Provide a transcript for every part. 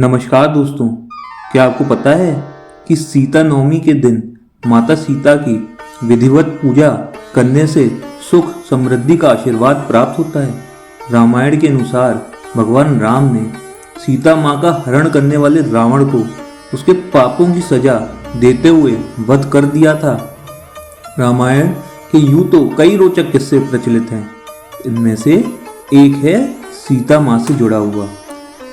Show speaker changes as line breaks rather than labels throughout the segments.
नमस्कार दोस्तों, क्या आपको पता है कि सीता नवमी के दिन माता सीता की विधिवत पूजा करने से सुख समृद्धि का आशीर्वाद प्राप्त होता है। रामायण के अनुसार भगवान राम ने सीता माँ का हरण करने वाले रावण को उसके पापों की सजा देते हुए वध कर दिया था। रामायण के यूं तो कई रोचक किस्से प्रचलित हैं। इनमें से एक है सीता माँ से जुड़ा हुआ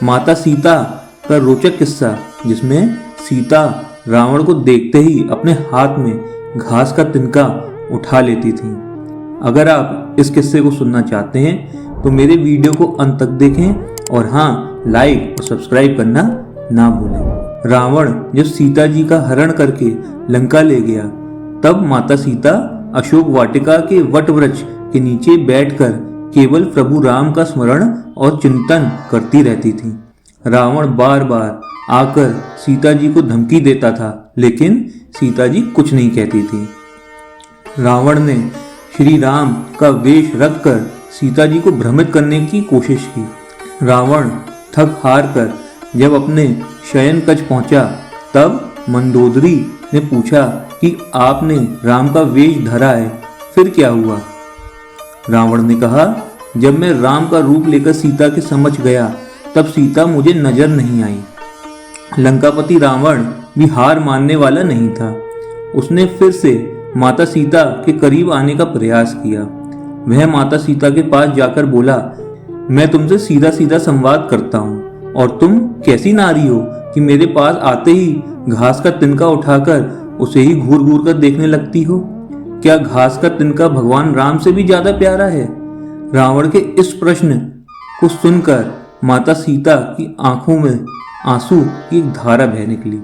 माता सीता का रोचक किस्सा, जिसमें सीता रावण को देखते ही अपने हाथ में घास का तिनका उठा लेती थी। अगर आप इस किस्से को सुनना चाहते हैं तो मेरे वीडियो को अंत तक देखें और हाँ, लाइक और सब्सक्राइब करना ना भूलें। रावण जब सीता जी का हरण करके लंका ले गया, तब माता सीता अशोक वाटिका के वट वृक्ष के नीचे बैठकर केवल प्रभु राम का स्मरण और चिंतन करती रहती थी। रावण बार बार आकर सीता जी को धमकी देता था, लेकिन सीता जी कुछ नहीं कहती थी। रावण ने श्री राम का वेश रखकर सीता जी को भ्रमित करने की कोशिश की। रावण थक हार कर जब अपने शयन कक्ष पहुंचा, तब मंदोदरी ने पूछा कि आपने राम का वेश धरा है, फिर क्या हुआ? रावण ने कहा, जब मैं राम का रूप लेकर सीता के समक्ष गया, तब सीता मुझे नजर नहीं आई। लंकापति रावण भी हार मानने वाला नहीं था। उसने फिर से माता सीता के करीब आने का प्रयास किया। वह माता सीता के पास जाकर बोला, मैं तुमसे सीधा सीधा संवाद करता हूँ और तुम कैसी नारी हो कि मेरे पास आते ही घास का तिनका उठाकर उसे ही घूर घूर कर देखने लगती हो। क्या घास का तिनका भगवान राम से भी ज्यादा प्यारा है? रावण के इस प्रश्न को सुनकर माता सीता की आंखों में आंसू की एक धारा बह निकली।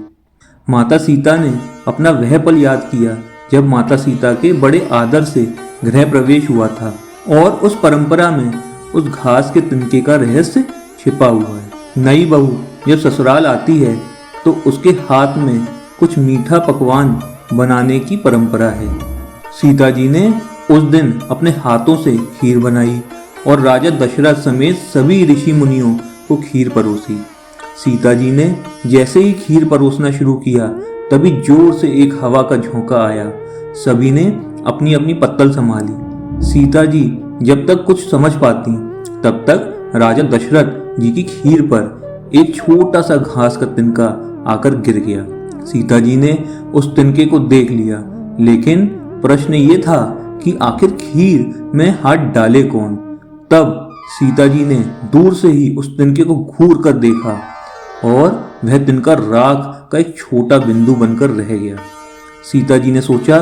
माता सीता ने अपना वह पल याद किया जब माता सीता के बड़े आदर से गृह प्रवेश हुआ था, और उस परंपरा में उस घास के तिनके का रहस्य छिपा हुआ है। नई बहू जब ससुराल आती है तो उसके हाथ में कुछ मीठा पकवान बनाने की परंपरा है। सीता जी ने उस दिन अपने हाथों से खीर बनाई और राजा दशरथ समेत सभी ऋषि मुनियों को खीर परोसी। सीता जी ने जैसे ही खीर परोसना शुरू किया, तभी जोर से एक हवा का झोंका आया। सभी ने अपनी अपनी पत्तल संभाली। सीता जी जब तक कुछ समझ पाती, तब तक राजा दशरथ जी की खीर पर एक छोटा सा घास का तिनका आकर गिर गया। सीता जी ने उस तिनके को देख लिया, लेकिन प्रश्न ये था कि आखिर खीर में हाथ डाले कौन? तब सीता जी ने दूर से ही उस तिनके को घूर कर देखा और वह तिनका राख का एक छोटा बिंदु बनकर रह गया। सीता जी ने सोचा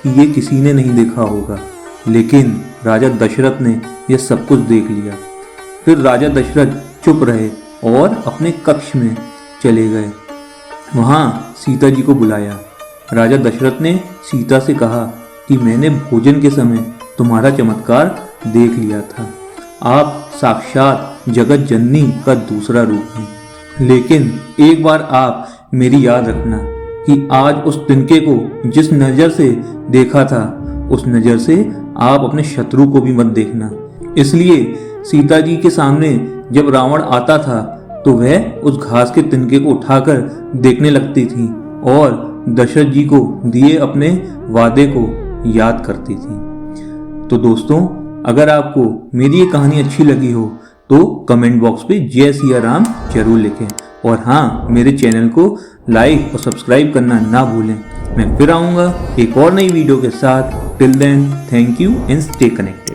कि ये किसी ने नहीं देखा होगा, लेकिन राजा दशरथ ने यह सब कुछ देख लिया। फिर राजा दशरथ चुप रहे और अपने कक्ष में चले गए। वहां सीता जी को बुलाया। राजा दशरथ ने सीता से कहा कि मैंने भोजन के समय तुम्हारा चमत्कार देख लिया था। आप साक्षात जगत जननी का दूसरा रूप हैं, लेकिन एक बार आप मेरी याद रखना कि आज उस तिनके को जिस नज़र से देखा था, उस नज़र से आप अपने शत्रु को भी मत देखना। इसलिए सीता जी के सामने जब रावण आता था तो वह उस घास के तिनके को उठाकर देखने लगती थी और दशरथ जी को दिए अपने वादे को याद करती थी। तो दोस्तों, अगर आपको मेरी ये कहानी अच्छी लगी हो तो कमेंट बॉक्स पे जय सिया राम जरूर लिखें, और हाँ, मेरे चैनल को लाइक और सब्सक्राइब करना ना भूलें। मैं फिर आऊँगा एक और नई वीडियो के साथ। Till then, thank you and stay connected.